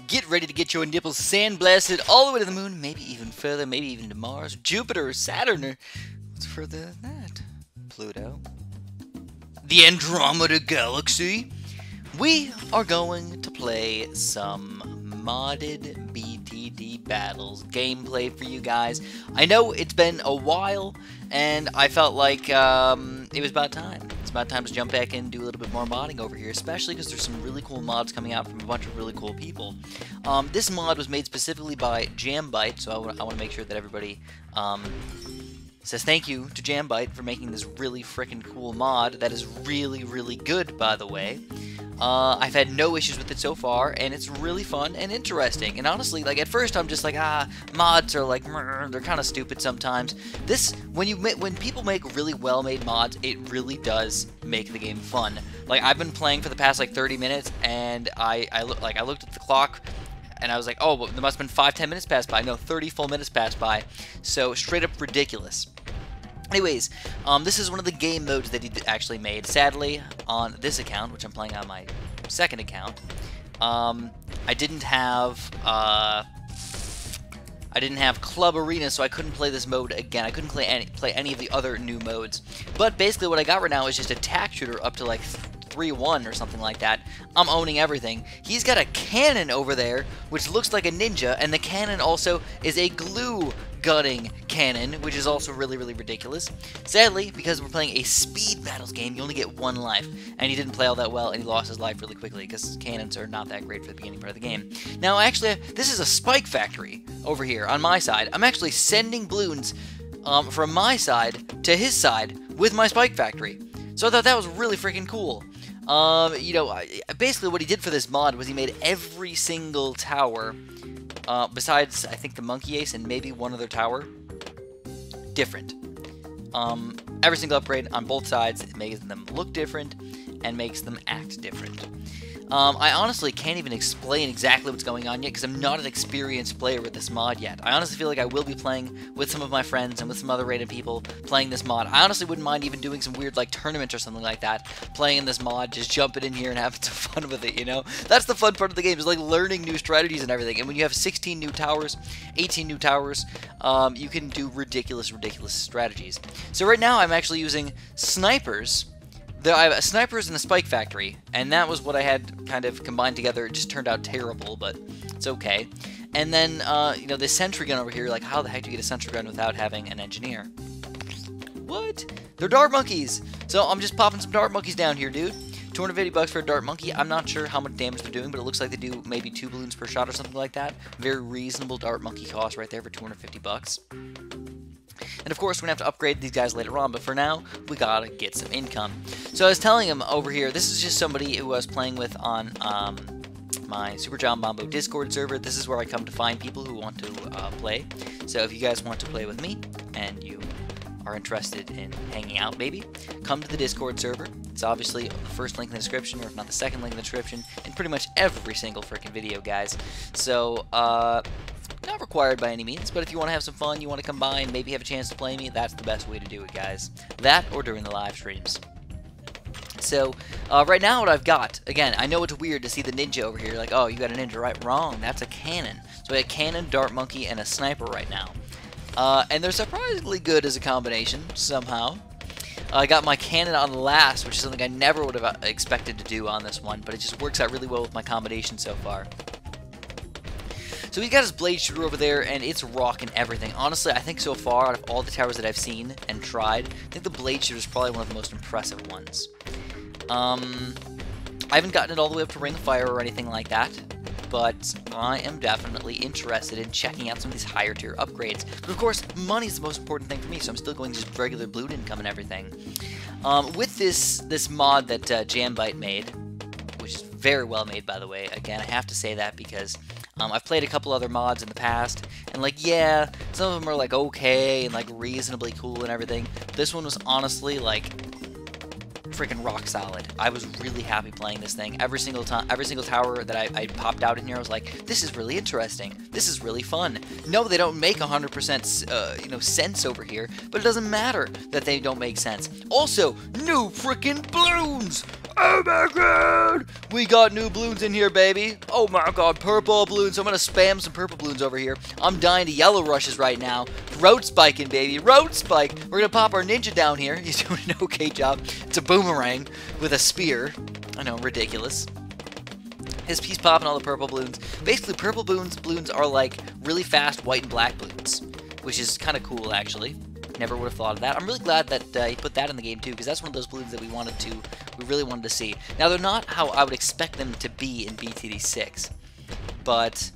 Get ready to get your nipples sandblasted all the way to the moon, maybe even further, maybe even to Mars, Jupiter, or Saturn, or what's further than that? Pluto. The Andromeda Galaxy. We are going to play some modded BTD battles gameplay for you guys. I know it's been a while, and I felt like it was about time. It's about time to jump back in and do a little bit more modding over here, especially because there's some really cool mods coming out from a bunch of really cool people. This mod was made specifically by Jambyte, so I want to make sure that everybody says thank you to Jambyte for making this really freaking cool mod that is really, really good, by the way. I've had no issues with it so far, and it's really fun and interesting. And honestly, like, at first I'm just like, mods are like, they're kind of stupid sometimes. This, when people make really well-made mods, it really does make the game fun. Like, I've been playing for the past, like, 30 minutes, and I looked at the clock, and I was like, oh, well, there must have been 5-10 minutes passed by. No, 30 full minutes passed by. So, straight up ridiculous. Anyways, this is one of the game modes that he actually made. Sadly, on this account, which I'm playing on my second account, I didn't have Club Arena, so I couldn't play this mode again. I couldn't play any of the other new modes. But basically, what I got right now is just a tack shooter up to like 3-1 or something like that. I'm owning everything. He's got a cannon over there, which looks like a ninja, and the cannon also is a glue gunning cannon, which is also really, really ridiculous. Sadly, because we're playing a speed battles game, you only get one life, and he didn't play all that well, and he lost his life really quickly, because cannons are not that great for the beginning part of the game. Now, actually, this is a spike factory over here on my side. I'm actually sending balloons from my side to his side with my spike factory. So I thought that was really freaking cool. You know, basically what he did for this mod was he made every single tower, besides, I think, the Monkey Ace and maybe one other tower, different. Every single upgrade on both sides, it makes them look different and makes them act different. I honestly can't even explain exactly what's going on yet because I'm not an experienced player with this mod yet. I honestly feel like I will be playing with some of my friends and with some other rated people playing this mod. I honestly wouldn't mind even doing some weird like tournament or something like that, playing in this mod, just jumping in here and having some fun with it, you know? That's the fun part of the game, is like learning new strategies and everything. And when you have 16 new towers, 18 new towers, you can do ridiculous, ridiculous strategies. So right now I'm actually using snipers. I have snipers in the spike factory, and that was what I had kind of combined together. It just turned out terrible, but it's okay. And then, you know, this sentry gun over here, like, how the heck do you get a sentry gun without having an engineer? What? They're dart monkeys! So I'm just popping some dart monkeys down here, dude. 250 bucks for a dart monkey. I'm not sure how much damage they're doing, but it looks like they do maybe 2 balloons per shot or something like that. Very reasonable dart monkey cost right there for 250 bucks. And of course, we're going to have to upgrade these guys later on, but for now, we gotta get some income. So I was telling him over here, this is just somebody who I was playing with on my Super John Bombo Discord server. This is where I come to find people who want to play. So if you guys want to play with me, and you are interested in hanging out, maybe, come to the Discord server. It's obviously the first link in the description, or if not the second link in the description, in pretty much every single freaking video, guys. So, not required by any means, but if you want to have some fun, you want to come by and maybe have a chance to play me, that's the best way to do it, guys. That, or during the live streams. So, right now what I've got, again, I know it's weird to see the ninja over here, like, oh, you got a ninja, right? Wrong, that's a cannon. So we have cannon, dart monkey, and a sniper right now. And they're surprisingly good as a combination, somehow. I got my cannon on last, which is something I never would have expected to do on this one, but it just works out really well with my combination so far. So he's got his blade shooter over there, and it's rocking everything. Honestly, I think so far, out of all the towers that I've seen and tried, I think the blade shooter is probably one of the most impressive ones. I haven't gotten it all the way up to Ring of Fire or anything like that, but I am definitely interested in checking out some of these higher tier upgrades. But of course, money is the most important thing for me, so I'm still going just regular balloon income and everything. With this mod that Jambyte made, which is very well made, by the way, again, I have to say that because I've played a couple other mods in the past, and like, yeah, some of them are like okay and like reasonably cool and everything. This one was honestly like freaking rock solid. I was really happy playing this thing. Every single tower that I popped out in here, I was like, this is really interesting. This is really fun. No, they don't make 100% you know, sense over here, but it doesn't matter that they don't make sense. Also, new freaking balloons! Oh my god! We got new balloons in here, baby. Oh my god, purple balloons. I'm gonna spam some purple balloons over here. I'm dying to yellow rushes right now. Road spiking, baby. Road spike. We're gonna pop our ninja down here. He's doing an okay job. It's a boomerang with a spear. I know, ridiculous. He's popping all the purple balloons. Basically, purple balloons are like really fast white and black balloons, which is kind of cool, actually. Never would have thought of that. I'm really glad that he put that in the game too, because that's one of those balloons that we really wanted to see. Now they're not how I would expect them to be in BTD6, but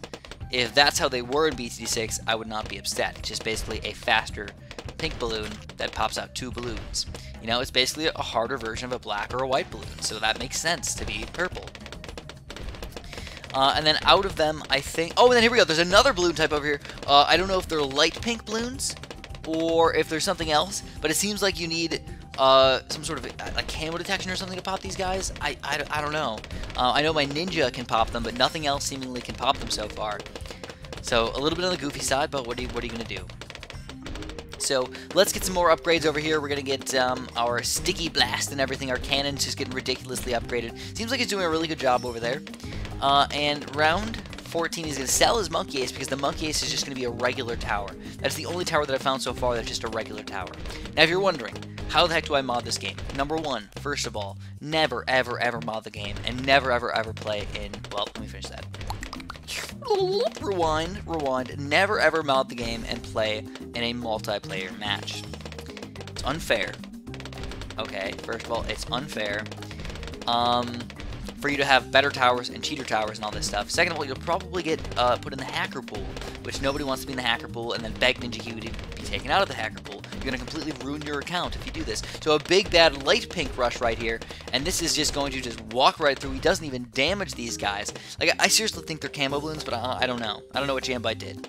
if that's how they were in BTD6, I would not be upset. It's just basically a faster pink balloon that pops out 2 balloons. You know, it's basically a harder version of a black or a white balloon, so that makes sense to be purple. And then out of them, I think... Oh, and then here we go. There's another balloon type over here. I don't know if they're light pink balloons or if there's something else, but it seems like you need some sort of like camo detection or something to pop these guys. I don't know. I know my ninja can pop them, but nothing else seemingly can pop them so far. So a little bit on the goofy side, but what are you gonna do? So let's get some more upgrades over here. We're gonna get our sticky blast and everything. Our cannon's just getting ridiculously upgraded. Seems like he's doing a really good job over there. And round 14, he's going to sell his monkey ace because the monkey ace is just going to be a regular tower. That's the only tower that I've found so far that's just a regular tower. Now, if you're wondering, how the heck do I mod this game? Number one, first of all, never, ever, ever mod the game, and never, ever, ever play in... Well, let me finish that. Rewind. Never, ever mod the game and play in a multiplayer match. It's unfair. Okay, first of all, it's unfair. For you to have better towers and cheater towers and all this stuff. Second of all, you'll probably get put in the hacker pool, which nobody wants to be in the hacker pool, and then beg Ninja Kiwi to be taken out of the hacker pool. You're going to completely ruin your account if you do this. So a big bad light pink rush right here, and this is just going to just walk right through. He doesn't even damage these guys. Like, I seriously think they're camo balloons, but I don't know. I don't know what Jambyte did.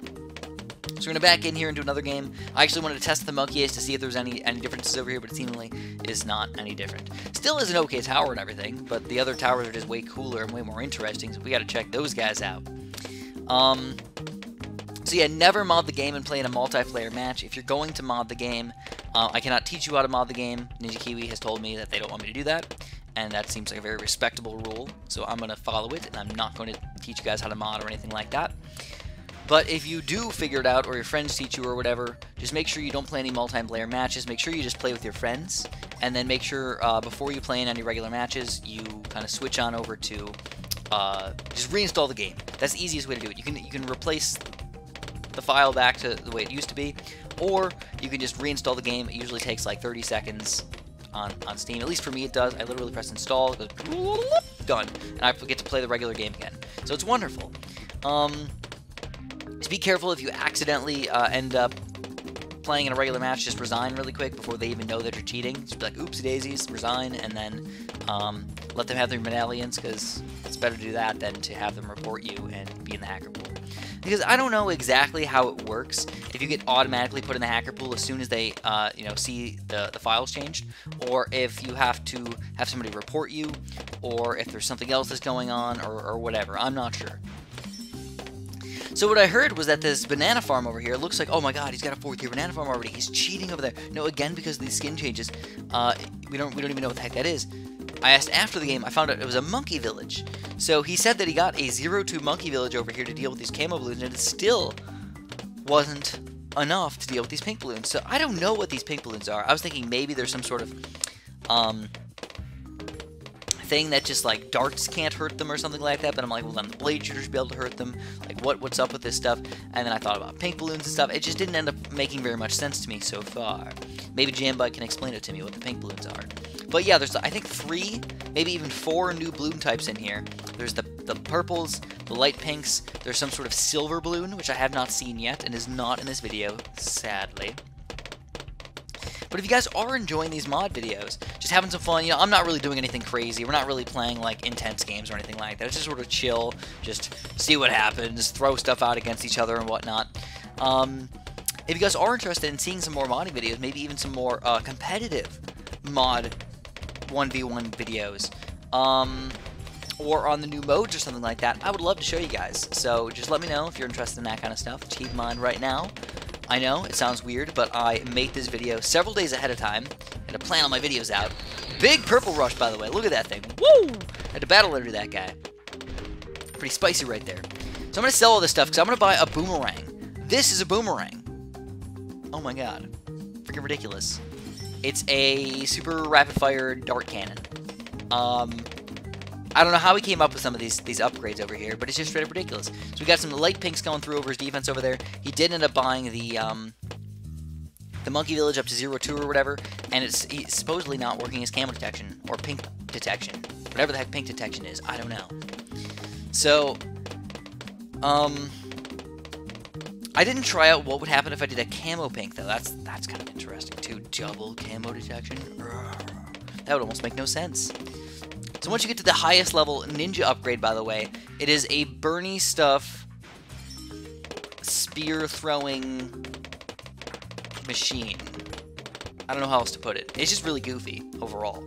So we're going to back in here and do another game. I actually wanted to test the monkey ace to see if there's any differences over here, but it seemingly is not any different. Still is an okay tower and everything, but the other towers are just way cooler and way more interesting, so we got to check those guys out. So yeah, never mod the game and play in a multiplayer match. If you're going to mod the game, I cannot teach you how to mod the game. Ninja Kiwi has told me that they don't want me to do that, and that seems like a very respectable rule, so I'm going to follow it, and I'm not going to teach you guys how to mod or anything like that. But if you do figure it out, or your friends teach you or whatever, just make sure you don't play any multiplayer matches. Make sure you just play with your friends, and then make sure before you play in any regular matches, you kind of switch on over to just reinstall the game. That's the easiest way to do it. You can replace the file back to the way it used to be, or you can just reinstall the game. It usually takes like 30 seconds on Steam. At least for me, it does. I literally press install, it goes done, and I get to play the regular game again. So it's wonderful. Just be careful if you accidentally end up playing in a regular match, just resign really quick before they even know that you're cheating. Just be like, oopsie daisies, resign, and then let them have their medallions, because it's better to do that than to have them report you and be in the hacker pool. Because I don't know exactly how it works, if you get automatically put in the hacker pool as soon as they see the files changed, or if you have to have somebody report you, or if there's something else that's going on, or whatever. I'm not sure. So what I heard was that this banana farm over here looks like, oh my god, he's got a 4th tier banana farm already. He's cheating over there. No, again, because of these skin changes, we don't even know what the heck that is. I asked after the game, I found out it was a monkey village. So he said that he got a 0-2 monkey village over here to deal with these camo balloons, and it still wasn't enough to deal with these pink balloons. So I don't know what these pink balloons are. I was thinking maybe there's some sort of thing that just like darts can't hurt them or something like that, but I'm like, well, then the blade shooters be able to hurt them. Like, what's up with this stuff? And then I thought about pink balloons and stuff. It just didn't end up making very much sense to me so far. Maybe Jambyte can explain it to me what the pink balloons are. But yeah, there's I think 3, maybe even 4 new balloon types in here. There's the purples, the light pinks. There's some sort of silver balloon, which I have not seen yet and is not in this video, sadly. But if you guys are enjoying these mod videos, just having some fun, I'm not really doing anything crazy. We're not really playing, like, intense games or anything like that. It's just sort of chill, just see what happens, throw stuff out against each other and whatnot. If you guys are interested in seeing some more modding videos, maybe even some more competitive mod 1v1 videos, or on the new modes or something like that, I would love to show you guys. So just let me know if you're interested in that kind of stuff. Keep in mind right now, I know, it sounds weird, but I make this video several days ahead of time, and I plan all my videos out big purple rush, by the way. Look at that thing. Woo! Had to battle under that guy. Pretty spicy right there. So I'm going to sell all this stuff because I'm going to buy a boomerang. This is a boomerang. Oh my god. Freaking ridiculous. It's a super rapid-fire dart cannon. I don't know how he came up with some of these upgrades over here, but it's just straight up ridiculous. So we got some light pinks going through over his defense over there. He did end up buying the monkey village up to 0-2 or whatever, and he's supposedly not working his camo detection, or pink detection. Whatever the heck pink detection is, I don't know. So, I didn't try out what would happen if I did a camo pink, though. That's kind of interesting, too. Double camo detection? That would almost make no sense. So once you get to the highest level ninja upgrade, by the way, it is a Bernie stuff spear throwing machine. I don't know how else to put it. It's just really goofy overall.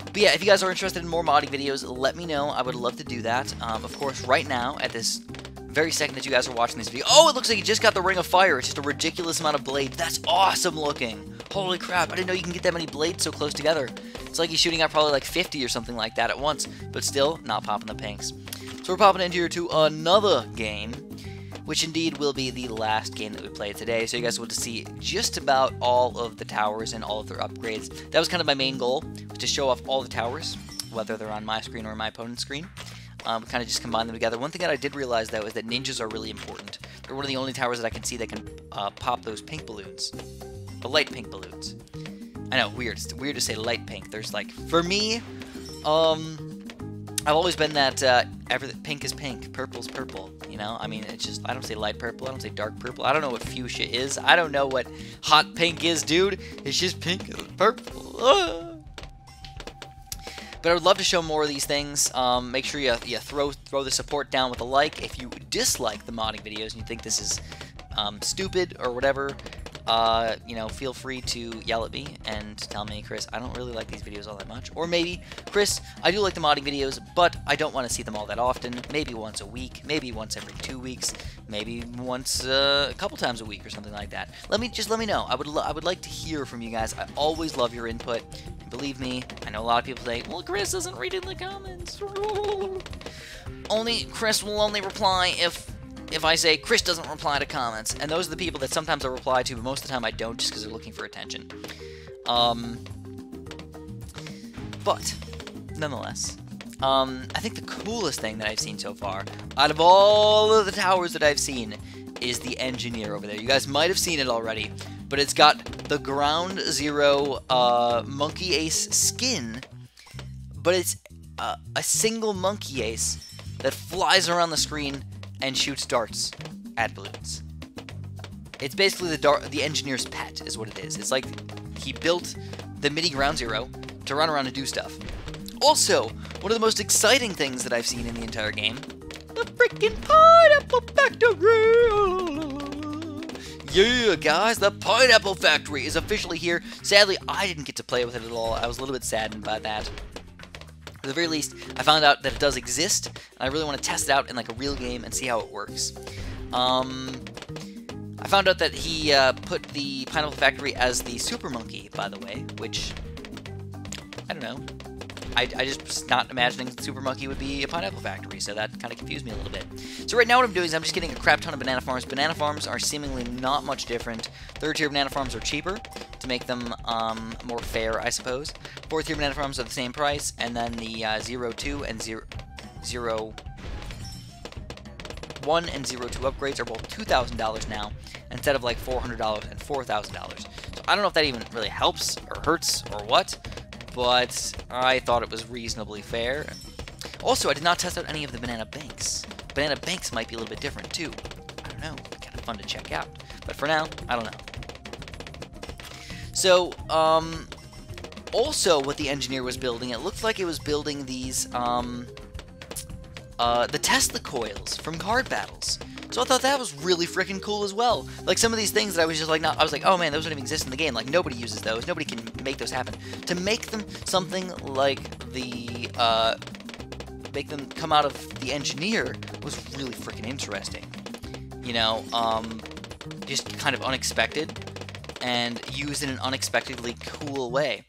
But yeah, if you guys are interested in more modding videos, let me know. I would love to do that. Of course, right now, at this very second that you guys are watching this video, oh, it looks like you just got the Ring of Fire. It's just a ridiculous amount of blades. That's awesome looking. Holy crap, I didn't know you can get that many blades so close together. It's like he's shooting out probably like 50 or something like that at once, but still not popping the pinks. So we're popping into here to another game, which indeed will be the last game that we play today. So you guys will get to see just about all of the towers and all of their upgrades. That was kind of my main goal, was to show off all the towers, whether they're on my screen or my opponent's screen. We kind of just combine them together. One thing that I did realize, though, is that ninjas are really important. They're one of the only towers that I can see that can pop those pink balloons. The light pink balloons. I know, weird. It's weird to say light pink. There's like, for me, I've always been that pink is pink, purple's purple. You know, I mean, it's just, I don't say light purple, I don't say dark purple. I don't know what fuchsia is. I don't know what hot pink is, dude. It's just pink and purple. But I would love to show more of these things. Make sure you throw the support down with a like. If you dislike the modding videos and you think this is stupid or whatever, you know, feel free to yell at me and tell me, Chris, I don't really like these videos all that much. Or maybe, Chris, I do like the modding videos, but I don't want to see them all that often. Maybe once a week, maybe once every 2 weeks, maybe once a couple times a week or something like that. Let me know. I would like to hear from you guys. I always love your input. And believe me, I know a lot of people say, well, Chris isn't reading the comments. Chris will only reply if I say Chris doesn't reply to comments, and those are the people that sometimes I reply to, but most of the time I don't, just because they're looking for attention. But nonetheless, I think the coolest thing that I've seen so far, out of all of the towers that I've seen, is the engineer over there. You guys might have seen it already, but it's got the Ground Zero Monkey Ace skin, but it's a single Monkey Ace that flies around the screen and shoots darts at balloons. It's basically the engineer's pet, is what it is. It's like he built the mini Ground Zero to run around and do stuff. Also, one of the most exciting things that I've seen in the entire game, the freaking Pineapple Factory! Yeah, guys, the Pineapple Factory is officially here. Sadly, I didn't get to play with it at all. I was a little bit saddened by that. At the very least, I found out that it does exist, and I really want to test it out in like a real game and see how it works. I found out that he put the Pineapple Factory as the Super Monkey, by the way, which, I don't know. I just was not imagining Super Monkey would be a Pineapple Factory, so that kind of confused me a little bit. So right now what I'm doing is I'm just getting a crap ton of banana farms. Banana farms are seemingly not much different. Third tier banana farms are cheaper to make them more fair, I suppose. Fourth tier banana farms are the same price, and then the 0-2 and 0-1 and 0-2 upgrades are both $2,000 now, instead of like $400 and $4,000. So I don't know if that even really helps or hurts or what, but I thought it was reasonably fair. Also, I did not test out any of the banana banks. Banana banks might be a little bit different too. I don't know, kind of fun to check out. But for now, I don't know. So, also what the engineer was building, it looked like it was building these, the Tesla coils from card battles. So I thought that was really freaking cool as well. Like some of these things that I was just like, I was like, oh man, those don't even exist in the game. Like nobody uses those. Nobody can make those happen. To make them something like the, make them come out of the engineer was really freaking interesting. You know, just kind of unexpected and used in an unexpectedly cool way.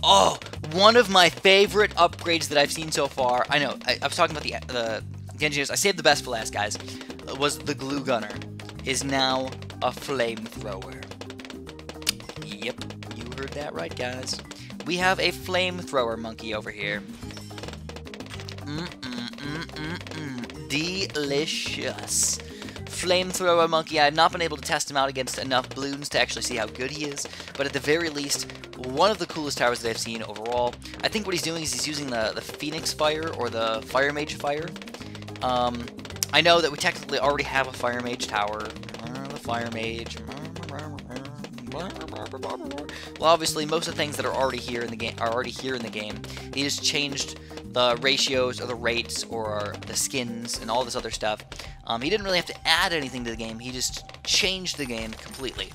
Oh, one of my favorite upgrades that I've seen so far. I know, I was talking about the engineers. I saved the best for last, guys. Was the glue gunner is now a flamethrower. Yep, you heard that right, guys. We have a flamethrower monkey over here. Delicious. Flamethrower monkey. I have not been able to test him out against enough Bloons to actually see how good he is, but at the very least, one of the coolest towers that I've seen overall. I think what he's doing is he's using the Phoenix Fire, or the Fire Mage Fire. I know that we technically already have a Fire Mage tower. The Fire Mage. Well, obviously, most of the things that are already here in the game are already here in the game. He just changed the ratios, or the rates, or the skins, and all this other stuff. He didn't really have to add anything to the game. He just changed the game completely.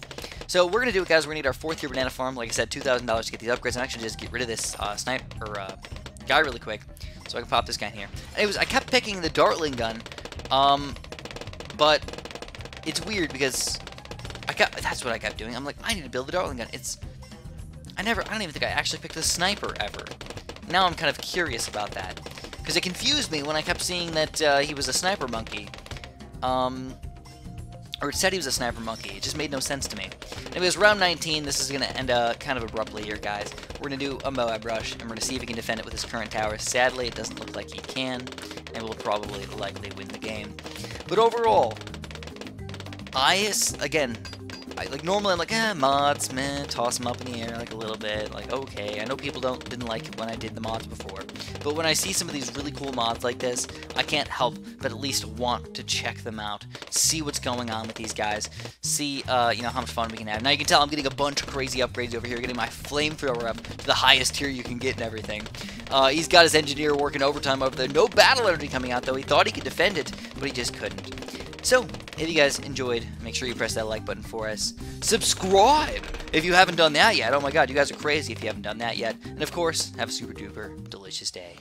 So we're gonna do it, guys. We're gonna need our 4th tier banana farm. Like I said, $2,000 to get these upgrades. And actually just get rid of this guy really quick, so I can pop this guy in here. Anyways, I kept picking the Dartling gun, but it's weird because that's what I kept doing. I'm like, I need to build the Dartling gun. I don't even think I actually picked the sniper ever. Now I'm kind of curious about that, because it confused me when I kept seeing that he was a sniper monkey. Or it said he was a sniper monkey. It just made no sense to me. Anyways, round 19. This is going to end kind of abruptly here, guys. We're going to do a Moab rush, and we're going to see if he can defend it with his current tower. Sadly, it doesn't look like he can, and we'll probably likely win the game. But overall, like normally I'm like, mods, man, toss them up in the air like a little bit, like, okay. I know people didn't like it when I did the mods before, but when I see some of these really cool mods like this, I can't help but at least want to check them out, see what's going on with these guys, see, you know, how much fun we can have. Now you can tell I'm getting a bunch of crazy upgrades over here, getting my flamethrower up to the highest tier you can get and everything. He's got his engineer working overtime over there. No battle energy coming out, though. He thought he could defend it, but he just couldn't. So, if you guys enjoyed, make sure you press that like button for us. Subscribe if you haven't done that yet. Oh my god, you guys are crazy if you haven't done that yet. And of course, have a super duper delicious day.